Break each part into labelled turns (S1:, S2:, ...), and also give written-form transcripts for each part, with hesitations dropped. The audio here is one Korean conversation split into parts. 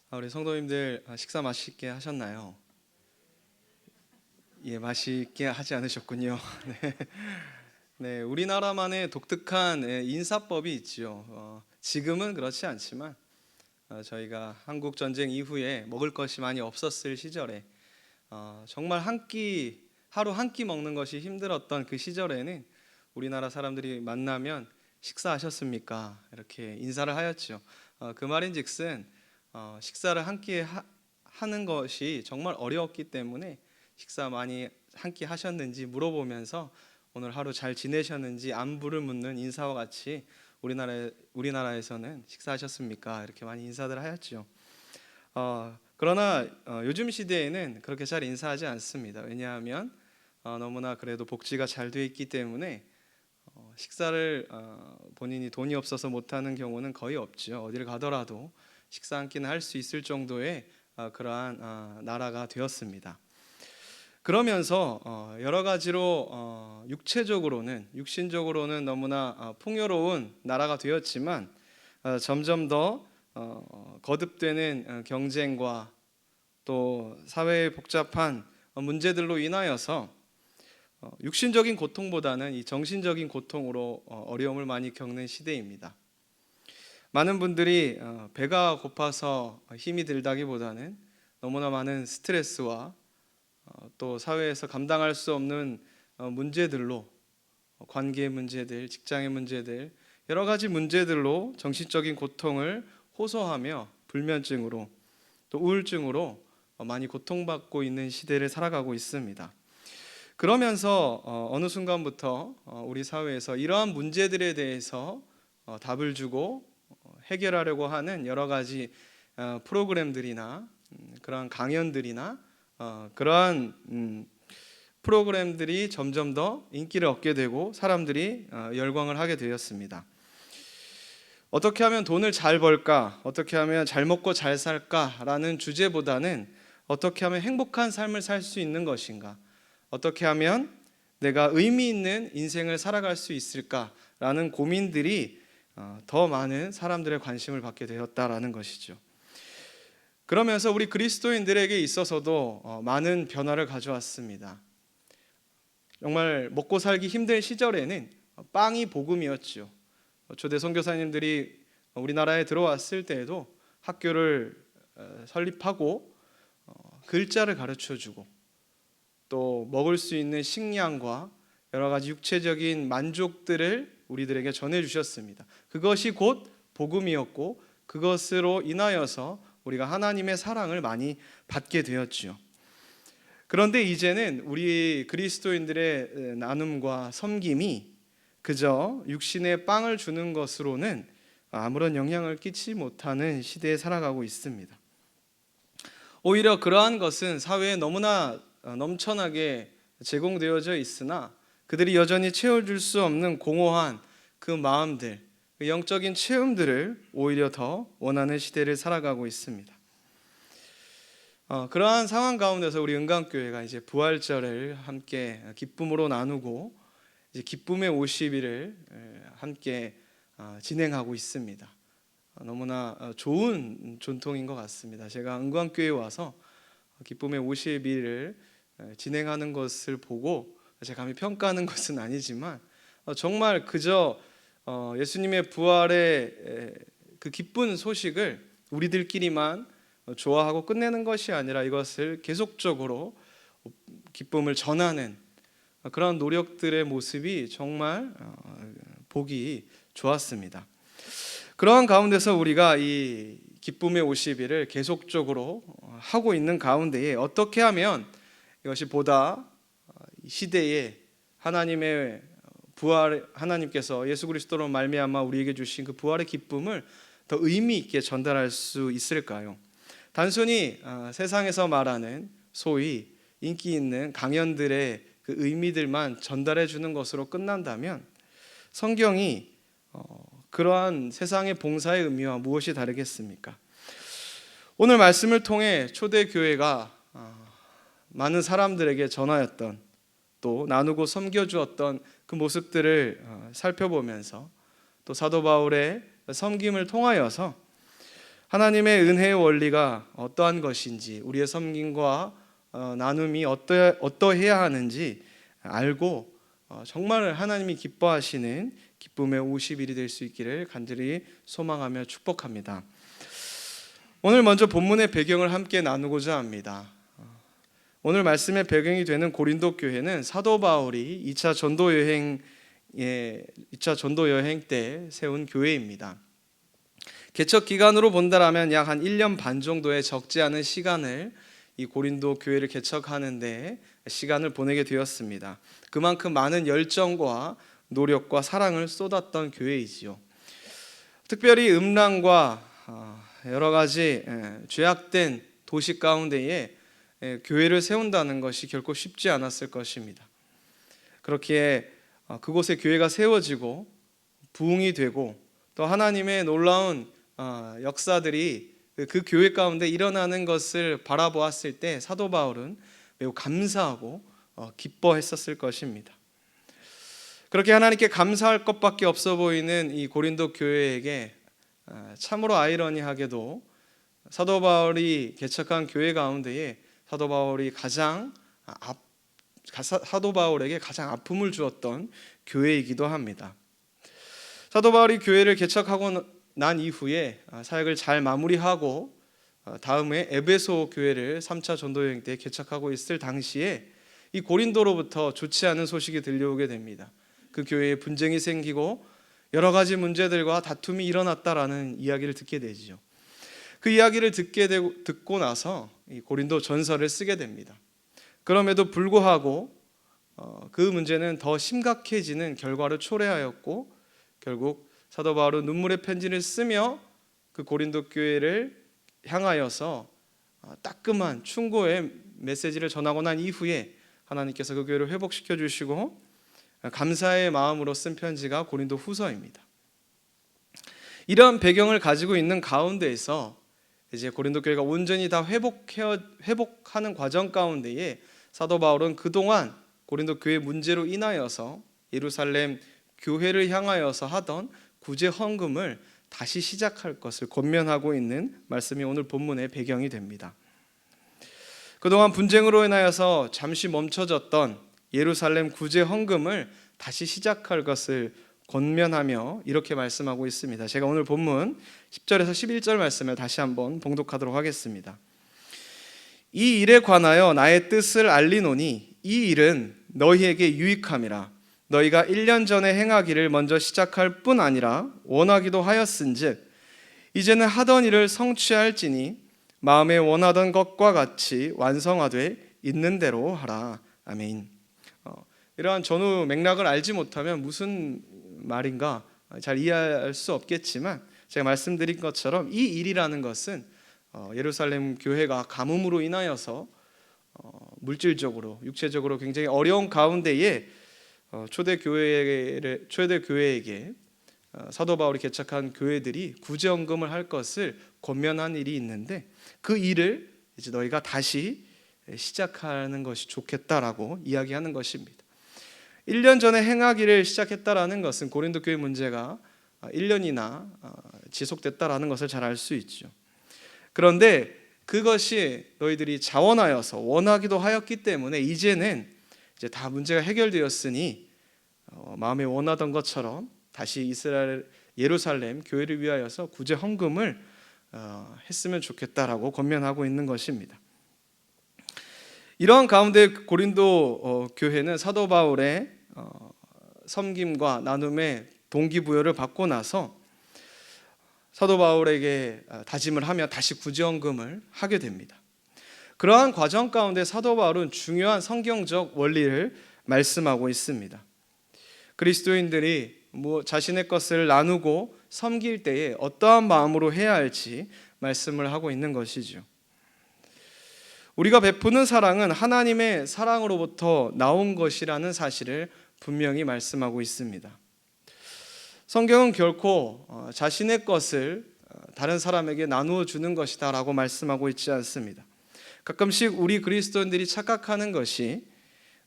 S1: 우리 성도님들 식사 맛있게 하셨나요? 예, 맛있게 하지 않으셨군요. 네, 네, 우리나라만의 독특한 인사법이 있지요. 지금은 그렇지 않지만 저희가 한국 전쟁 이후에 먹을 것이 많이 없었을 시절에 정말 하루 한 끼 먹는 것이 힘들었던 그 시절에는 우리나라 사람들이 만나면 식사하셨습니까? 이렇게 인사를 하였죠. 그 말인즉슨 식사를 한 끼 하는 것이 정말 어려웠기 때문에 식사 많이 한 끼 하셨는지 물어보면서 오늘 하루 잘 지내셨는지 안부를 묻는 인사와 같이 우리나라에서는 식사하셨습니까? 이렇게 많이 인사들 하였죠. 그러나 요즘 시대에는 그렇게 잘 인사하지 않습니다. 왜냐하면 너무나 그래도 복지가 잘 되어 있기 때문에 식사를 본인이 돈이 없어서 못하는 경우는 거의 없죠. 어디를 가더라도 식사 한 끼는 할 수 있을 정도의 그러한 나라가 되었습니다. 그러면서 여러 가지로 육신적으로는 너무나 풍요로운 나라가 되었지만 점점 더 거듭되는 경쟁과 또 사회의 복잡한 문제들로 인하여서 육신적인 고통보다는 이 정신적인 고통으로 어려움을 많이 겪는 시대입니다. 많은 분들이 배가 고파서 힘이 들다기보다는 너무나 많은 스트레스와 또 사회에서 감당할 수 없는 문제들로 관계 문제들, 직장의 문제들, 여러 가지 문제들로 정신적인 고통을 호소하며 불면증으로 또 우울증으로 많이 고통받고 있는 시대를 살아가고 있습니다. 그러면서 어느 순간부터 우리 사회에서 이러한 문제들에 대해서 답을 주고 해결하려고 하는 여러 가지 프로그램들이나 그러한 강연들이나 그러한 프로그램들이 점점 더 인기를 얻게 되고 사람들이 열광을 하게 되었습니다. 어떻게 하면 돈을 잘 벌까? 어떻게 하면 잘 먹고 잘 살까라는 주제보다는 어떻게 하면 행복한 삶을 살 수 있는 것인가? 어떻게 하면 내가 의미 있는 인생을 살아갈 수 있을까라는 고민들이 더 많은 사람들의 관심을 받게 되었다라는 것이죠. 그러면서 우리 그리스도인들에게 있어서도 많은 변화를 가져왔습니다. 정말 먹고 살기 힘든 시절에는 빵이 복음이었죠. 초대 선교사님들이 우리나라에 들어왔을 때에도 학교를 설립하고 글자를 가르쳐주고 또 먹을 수 있는 식량과 여러 가지 육체적인 만족들을 우리들에게 전해주셨습니다. 그것이 곧 복음이었고 그것으로 인하여서 우리가 하나님의 사랑을 많이 받게 되었죠. 그런데 이제는 우리 그리스도인들의 나눔과 섬김이 그저 육신의 빵을 주는 것으로는 아무런 영향을 끼치지 못하는 시대에 살아가고 있습니다. 오히려 그러한 것은 사회에 너무나 넘쳐나게 제공되어져 있으나 그들이 여전히 채워줄 수 없는 공허한 그 마음들, 그 영적인 체험들을 오히려 더 원하는 시대를 살아가고 있습니다. 그러한 상황 가운데서 우리 은강교회가 이제 부활절을 함께 기쁨으로 나누고 이제 기쁨의 50일을 함께 진행하고 있습니다. 너무나 좋은 전통인 것 같습니다. 제가 은광교회에 와서 기쁨의 50일을 진행하는 것을 보고 제가 감히 평가하는 것은 아니지만 정말 그저 예수님의 부활의 그 기쁜 소식을 우리들끼리만 좋아하고 끝내는 것이 아니라 이것을 계속적으로 기쁨을 전하는 그런 노력들의 모습이 정말 보기 좋았습니다. 그러한 가운데서 우리가 이 기쁨의 50일을 계속적으로 하고 있는 가운데에 어떻게 하면 이것이 보다 시대에 하나님의 부활, 하나님께서 예수 그리스도로 말미암아 우리에게 주신 그 부활의 기쁨을 더 의미 있게 전달할 수 있을까요? 단순히 세상에서 말하는 소위 인기 있는 강연들의 그 의미들만 전달해 주는 것으로 끝난다면 성경이 그러한 세상의 봉사의 의미와 무엇이 다르겠습니까? 오늘 말씀을 통해 초대교회가 많은 사람들에게 전하였던 또 나누고 섬겨주었던 그 모습들을 살펴보면서 또 사도 바울의 섬김을 통하여서 하나님의 은혜의 원리가 어떠한 것인지, 우리의 섬김과 나눔이 어떠해야 하는지 알고 정말 하나님이 기뻐하시는 기쁨의 50일이 될 수 있기를 간절히 소망하며 축복합니다. 오늘 먼저 본문의 배경을 함께 나누고자 합니다. 오늘 말씀의 배경이 되는 고린도 교회는 사도 바울이 2차 전도 여행 때 세운 교회입니다. 개척 기간으로 본다라면 약 한 1년 반 정도의 적지 않은 시간을 이 고린도 교회를 개척하는데 시간을 보내게 되었습니다. 그만큼 많은 열정과 노력과 사랑을 쏟았던 교회이지요. 특별히 음란과 여러 가지 죄악된 도시 가운데에 교회를 세운다는 것이 결코 쉽지 않았을 것입니다. 그렇기에 그곳에 교회가 세워지고 부흥이 되고 또 하나님의 놀라운 역사들이 그 교회 가운데 일어나는 것을 바라보았을 때 사도 바울은 매우 감사하고 기뻐했었을 것입니다. 그렇게 하나님께 감사할 것밖에 없어 보이는 이 고린도 교회에게 참으로 아이러니하게도 사도 바울이 개척한 교회 가운데에 사도 바울에게 가장 아픔을 주었던 교회이기도 합니다. 사도 바울이 교회를 개척하고 난 이후에 사역을 잘 마무리하고 다음에 에베소 교회를 3차 전도여행 때 개척하고 있을 당시에 이 고린도로부터 좋지 않은 소식이 들려오게 됩니다. 그 교회에 분쟁이 생기고 여러 가지 문제들과 다툼이 일어났다라는 이야기를 듣게 되죠. 그 이야기를 듣고 나서 이 고린도 전서를 쓰게 됩니다. 그럼에도 불구하고 그 문제는 더 심각해지는 결과를 초래하였고 결국 사도 바울은 눈물의 편지를 쓰며 그 고린도 교회를 향하여서 따끔한 충고의 메시지를 전하고 난 이후에 하나님께서 그 교회를 회복시켜 주시고 감사의 마음으로 쓴 편지가 고린도 후서입니다. 이런 배경을 가지고 있는 가운데에서 이제 고린도 교회가 온전히 다 회복하는 과정 가운데에 사도 바울은 그동안 고린도 교회 문제로 인하여서 예루살렘 교회를 향하여서 하던 구제 헌금을 다시 시작할 것을 권면하고 있는 말씀이 오늘 본문의 배경이 됩니다. 그동안 분쟁으로 인하여서 잠시 멈춰졌던 예루살렘 구제 헌금을 다시 시작할 것을 권면하며 이렇게 말씀하고 있습니다. 제가 오늘 본문 10절에서 11절 말씀을 다시 한번 봉독하도록 하겠습니다. 이 일에 관하여 나의 뜻을 알리노니 이 일은 너희에게 유익함이라. 너희가 1년 전에 행하기를 먼저 시작할 뿐 아니라 원하기도 하였은즉 이제는 하던 일을 성취할지니 마음에 원하던 것과 같이 완성하되 있는 대로 하라. 아멘. 이러한 전후 맥락을 알지 못하면 무슨 말인가 잘 이해할 수 없겠지만 제가 말씀드린 것처럼 이 일이라는 것은 예루살렘 교회가 가뭄으로 인하여서 물질적으로 육체적으로 굉장히 어려운 가운데에 초대 교회에게 사도 바울이 개척한 교회들이 구제헌금을 할 것을 권면한 일이 있는데 그 일을 이제 너희가 다시 시작하는 것이 좋겠다라고 이야기하는 것입니다. 1년 전에 행하기를 시작했다라는 것은 고린도 교회 문제가 1년이나 지속됐다라는 것을 잘 알 수 있죠. 그런데 그것이 너희들이 자원하여서 원하기도 하였기 때문에 이제는 이제 다 문제가 해결되었으니 마음에 원하던 것처럼 다시 예루살렘 교회를 위하여서 구제 헌금을 했으면 좋겠다라고 권면하고 있는 것입니다. 이러한 가운데 고린도 교회는 사도 바울의 섬김과 나눔의 동기부여를 받고 나서 사도 바울에게 다짐을 하며 다시 구제헌금을 하게 됩니다. 그러한 과정 가운데 사도 바울은 중요한 성경적 원리를 말씀하고 있습니다. 그리스도인들이 자신의 것을 나누고 섬길 때에 어떠한 마음으로 해야 할지 말씀을 하고 있는 것이죠. 우리가 베푸는 사랑은 하나님의 사랑으로부터 나온 것이라는 사실을 분명히 말씀하고 있습니다. 성경은 결코 자신의 것을 다른 사람에게 나누어 주는 것이다 라고 말씀하고 있지 않습니다. 가끔씩 우리 그리스도인들이 착각하는 것이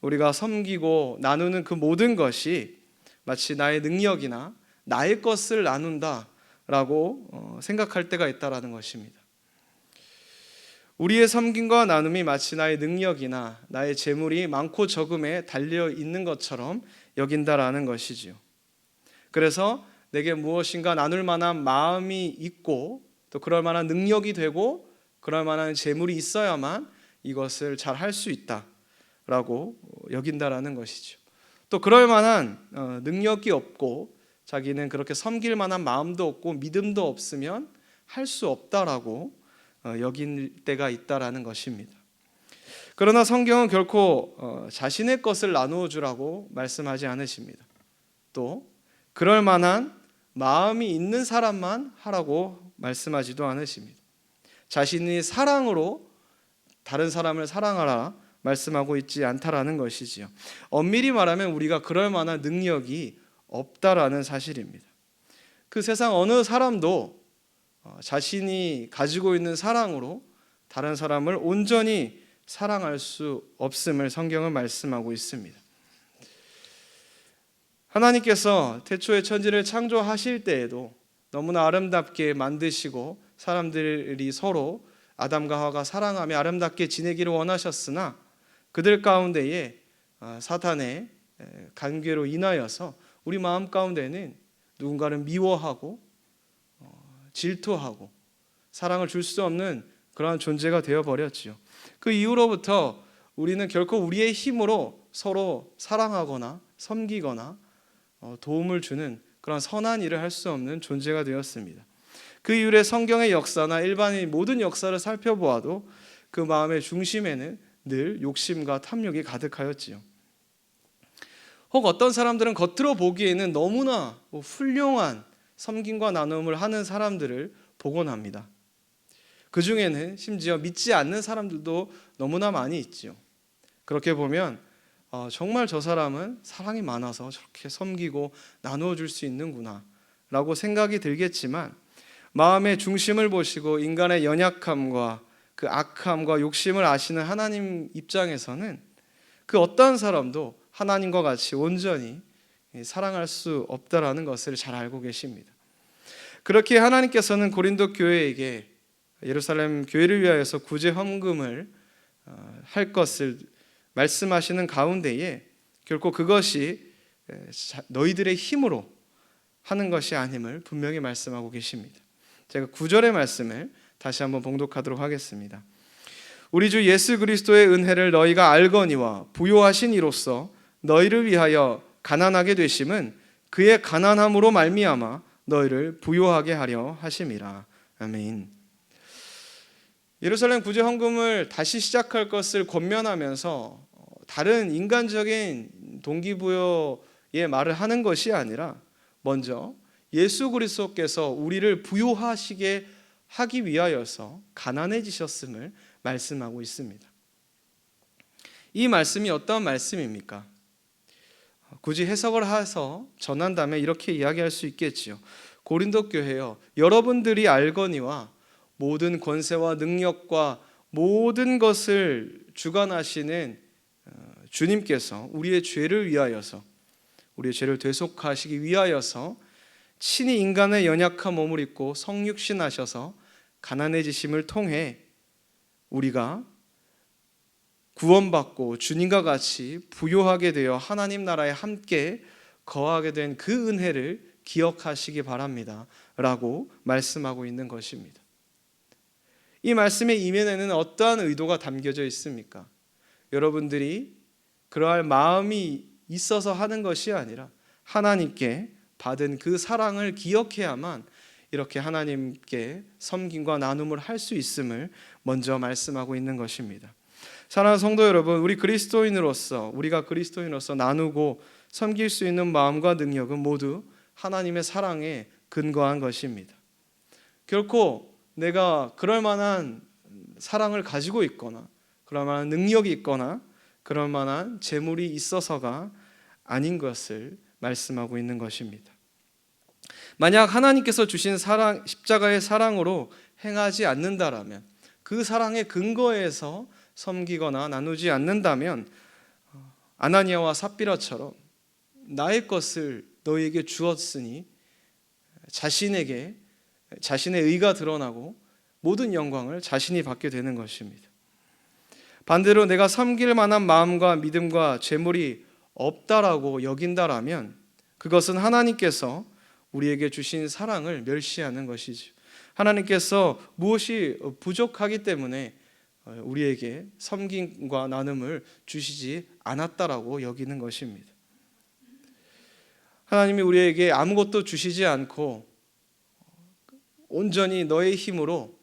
S1: 우리가 섬기고 나누는 그 모든 것이 마치 나의 능력이나 나의 것을 나눈다 라고 생각할 때가 있다라는 것입니다. 우리의 섬김과 나눔이 마치 나의 능력이나 나의 재물이 많고 적음에 달려 있는 것처럼 여긴다라는 것이지요. 그래서 내게 무엇인가 나눌 만한 마음이 있고 또 그럴 만한 능력이 되고 그럴 만한 재물이 있어야만 이것을 잘 할 수 있다라고 여긴다라는 것이죠. 또 그럴 만한 능력이 없고 자기는 그렇게 섬길 만한 마음도 없고 믿음도 없으면 할 수 없다라고 여길 때가 있다라는 것입니다. 그러나 성경은 결코 자신의 것을 나누어 주라고 말씀하지 않으십니다. 또 그럴 만한 마음이 있는 사람만 하라고 말씀하지도 않으십니다. 자신이 사랑으로 다른 사람을 사랑하라 말씀하고 있지 않다라는 것이지요. 엄밀히 말하면 우리가 그럴 만한 능력이 없다라는 사실입니다. 그 세상 어느 사람도 자신이 가지고 있는 사랑으로 다른 사람을 온전히 사랑할 수 없음을 성경은 말씀하고 있습니다. 하나님께서 태초에 천지를 창조하실 때에도 너무나 아름답게 만드시고 사람들이 서로 아담과 하와가 사랑하며 아름답게 지내기를 원하셨으나 그들 가운데에 사탄의 간괴로 인하여서 우리 마음 가운데는 누군가를 미워하고 질투하고 사랑을 줄 수 없는 그러한 존재가 되어버렸지요. 그 이후로부터 우리는 결코 우리의 힘으로 서로 사랑하거나 섬기거나 도움을 주는 그런 선한 일을 할 수 없는 존재가 되었습니다. 그 이후에 성경의 역사나 일반인 모든 역사를 살펴보아도 그 마음의 중심에는 늘 욕심과 탐욕이 가득하였지요. 혹 어떤 사람들은 겉으로 보기에는 너무나 훌륭한 섬김과 나눔을 하는 사람들을 보곤 합니다. 그 중에는 심지어 믿지 않는 사람들도 너무나 많이 있죠. 그렇게 보면 정말 저 사람은 사랑이 많아서 저렇게 섬기고 나누어 줄 수 있는구나 라고 생각이 들겠지만 마음의 중심을 보시고 인간의 연약함과 그 악함과 욕심을 아시는 하나님 입장에서는 그 어떠한 사람도 하나님과 같이 온전히 사랑할 수 없다라는 것을 잘 알고 계십니다. 그렇게 하나님께서는 고린도 교회에게 예루살렘 교회를 위하여서 구제 헌금을 할 것을 말씀하시는 가운데에 결코 그것이 너희들의 힘으로 하는 것이 아님을 분명히 말씀하고 계십니다. 제가 9절의 말씀을 다시 한번 봉독하도록 하겠습니다. 우리 주 예수 그리스도의 은혜를 너희가 알거니와 부요하신 이로써 너희를 위하여 가난하게 되심은 그의 가난함으로 말미암아 너희를 부요하게 하려 하심이라. 아멘. 예루살렘 구제 헌금을 다시 시작할 것을 권면하면서 다른 인간적인 동기부여의 말을 하는 것이 아니라 먼저 예수 그리스도께서 우리를 부요하시게 하기 위하여서 가난해지셨음을 말씀하고 있습니다. 이 말씀이 어떤 말씀입니까? 굳이 해석을 해서 전한다면 이렇게 이야기할 수 있겠지요. 고린도 교회여, 여러분들이 알거니와 모든 권세와 능력과 모든 것을 주관하시는 주님께서 우리의 죄를 위하여서, 우리의 죄를 대속하시기 위하여서 친히 인간의 연약한 몸을 입고 성육신하셔서 가난해지심을 통해 우리가 구원받고 주님과 같이 부요하게 되어 하나님 나라에 함께 거하게 된 그 은혜를 기억하시기 바랍니다 라고 말씀하고 있는 것입니다. 이 말씀의 이면에는 어떠한 의도가 담겨져 있습니까? 여러분들이 그러할 마음이 있어서 하는 것이 아니라 하나님께 받은 그 사랑을 기억해야만 이렇게 하나님께 섬김과 나눔을 할 수 있음을 먼저 말씀하고 있는 것입니다. 사랑하는 성도 여러분, 우리가 그리스도인으로서 나누고 섬길 수 있는 마음과 능력은 모두 하나님의 사랑에 근거한 것입니다. 결코 내가 그럴 만한 사랑을 가지고 있거나 그럴 만한 능력이 있거나 그럴 만한 재물이 있어서가 아닌 것을 말씀하고 있는 것입니다. 만약 하나님께서 주신 사랑, 십자가의 사랑으로 행하지 않는다라면, 그 사랑의 근거에서 섬기거나 나누지 않는다면 아나니아와 삽비라처럼 나의 것을 너희에게 주었으니 자신에게 자신의 의가 드러나고 모든 영광을 자신이 받게 되는 것입니다. 반대로 내가 섬길 만한 마음과 믿음과 재물이 없다라고 여긴다라면 그것은 하나님께서 우리에게 주신 사랑을 멸시하는 것이죠. 하나님께서 무엇이 부족하기 때문에 우리에게 섬김과 나눔을 주시지 않았다라고 여기는 것입니다. 하나님이 우리에게 아무것도 주시지 않고 온전히 너의 힘으로,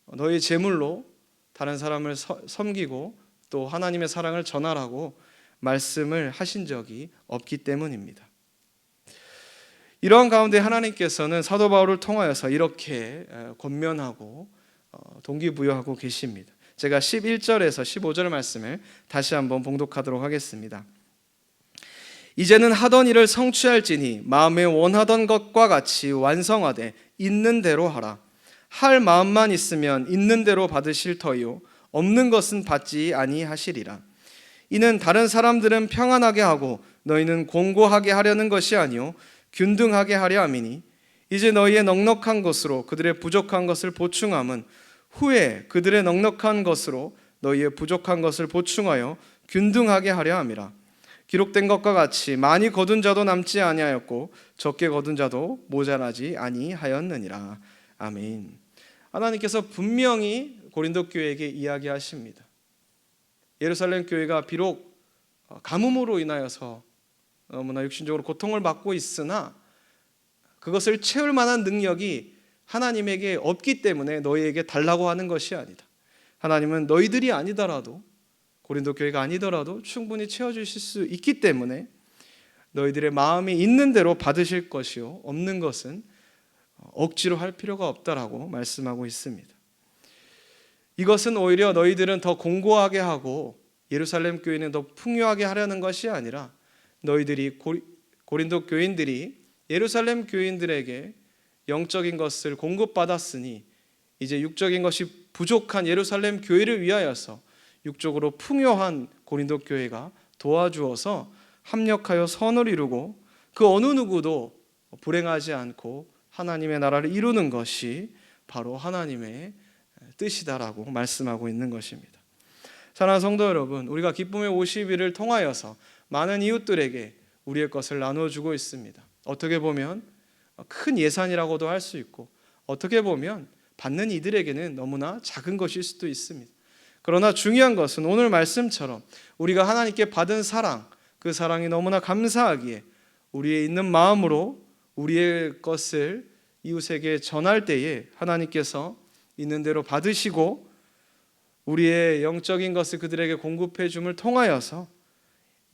S1: 너의 재물로 다른 사람을 섬기고 또 하나님의 사랑을 전하라고 말씀을 하신 적이 없기 때문입니다. 이러한 가운데 하나님께서는 사도 바울을 통하여서 이렇게 권면하고 동기부여하고 계십니다. 제가 11절에서 15절 말씀을 다시 한번 봉독하도록 하겠습니다. 이제는 하던 일을 성취할지니 마음에 원하던 것과 같이 완성하되 있는 대로 하라. 할 마음만 있으면 있는 대로 받으실 터이요 없는 것은 받지 아니하시리라. 이는 다른 사람들은 평안하게 하고 너희는 공고하게 하려는 것이 아니요 균등하게 하려 함이니 이제 너희의 넉넉한 것으로 그들의 부족한 것을 보충함은 후에 그들의 넉넉한 것으로 너희의 부족한 것을 보충하여 균등하게 하려 함이라. 기록된 것과 같이 많이 거둔 자도 남지 아니하였고 적게 거둔 자도 모자라지 아니하였느니라. 아멘. 하나님께서 분명히 고린도 교회에게 이야기하십니다. 예루살렘 교회가 비록 가뭄으로 인하여서 너무나 육신적으로 고통을 받고 있으나 그것을 채울 만한 능력이 하나님에게 없기 때문에 너희에게 달라고 하는 것이 아니다. 하나님은 너희들이 아니더라도, 고린도 교회가 아니더라도 충분히 채워주실 수 있기 때문에 너희들의 마음이 있는 대로 받으실 것이요 없는 것은 억지로 할 필요가 없다라고 말씀하고 있습니다. 이것은 오히려 너희들은 더 공고하게 하고 예루살렘 교회는 더 풍요하게 하려는 것이 아니라 너희들이 고린도 교인들이 예루살렘 교인들에게 영적인 것을 공급받았으니 이제 육적인 것이 부족한 예루살렘 교회를 위하여서 육적으로 풍요한 고린도 교회가 도와주어서 합력하여 선을 이루고 그 어느 누구도 불행하지 않고 하나님의 나라를 이루는 것이 바로 하나님의 뜻이다라고 말씀하고 있는 것입니다. 사랑하는 성도 여러분, 우리가 기쁨의 50일을 통하여서 많은 이웃들에게 우리의 것을 나눠주고 있습니다. 어떻게 보면 큰 예산이라고도 할 수 있고 어떻게 보면 받는 이들에게는 너무나 작은 것일 수도 있습니다. 그러나 중요한 것은 오늘 말씀처럼 우리가 하나님께 받은 사랑, 그 사랑이 너무나 감사하기에 우리의 있는 마음으로 우리의 것을 이웃에게 전할 때에 하나님께서 있는 대로 받으시고 우리의 영적인 것을 그들에게 공급해 줌을 통하여서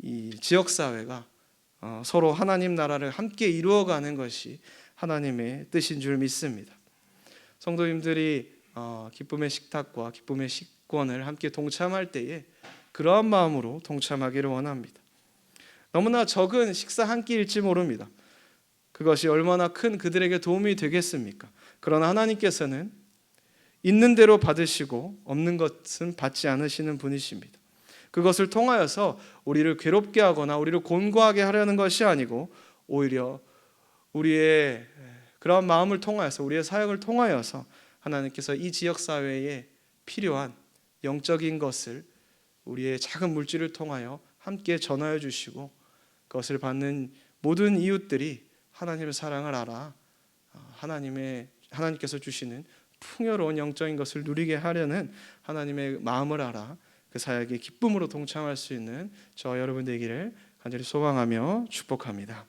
S1: 이 지역사회가 서로 하나님 나라를 함께 이루어가는 것이 하나님의 뜻인 줄 믿습니다. 성도님들이 기쁨의 식탁과 기쁨의 식권을 함께 동참할 때에 그러한 마음으로 동참하기를 원합니다. 너무나 적은 식사 한 끼일지 모릅니다. 그것이 얼마나 큰 그들에게 도움이 되겠습니까? 그러나 하나님께서는 있는 대로 받으시고 없는 것은 받지 않으시는 분이십니다. 그것을 통하여서 우리를 괴롭게 하거나 우리를 곤고하게 하려는 것이 아니고 오히려 우리의 그런 마음을 통하여서 우리의 사역을 통하여서 하나님께서 이 지역사회에 필요한 영적인 것을 우리의 작은 물질을 통하여 함께 전하여 주시고 그것을 받는 모든 이웃들이 하나님의 사랑을 알아 하나님께서 주시는 풍요로운 영적인 것을 누리게 하려는 하나님의 마음을 알아 그 사역에 기쁨으로 동참할 수 있는 저와 여러분 되기를 간절히 소망하며 축복합니다.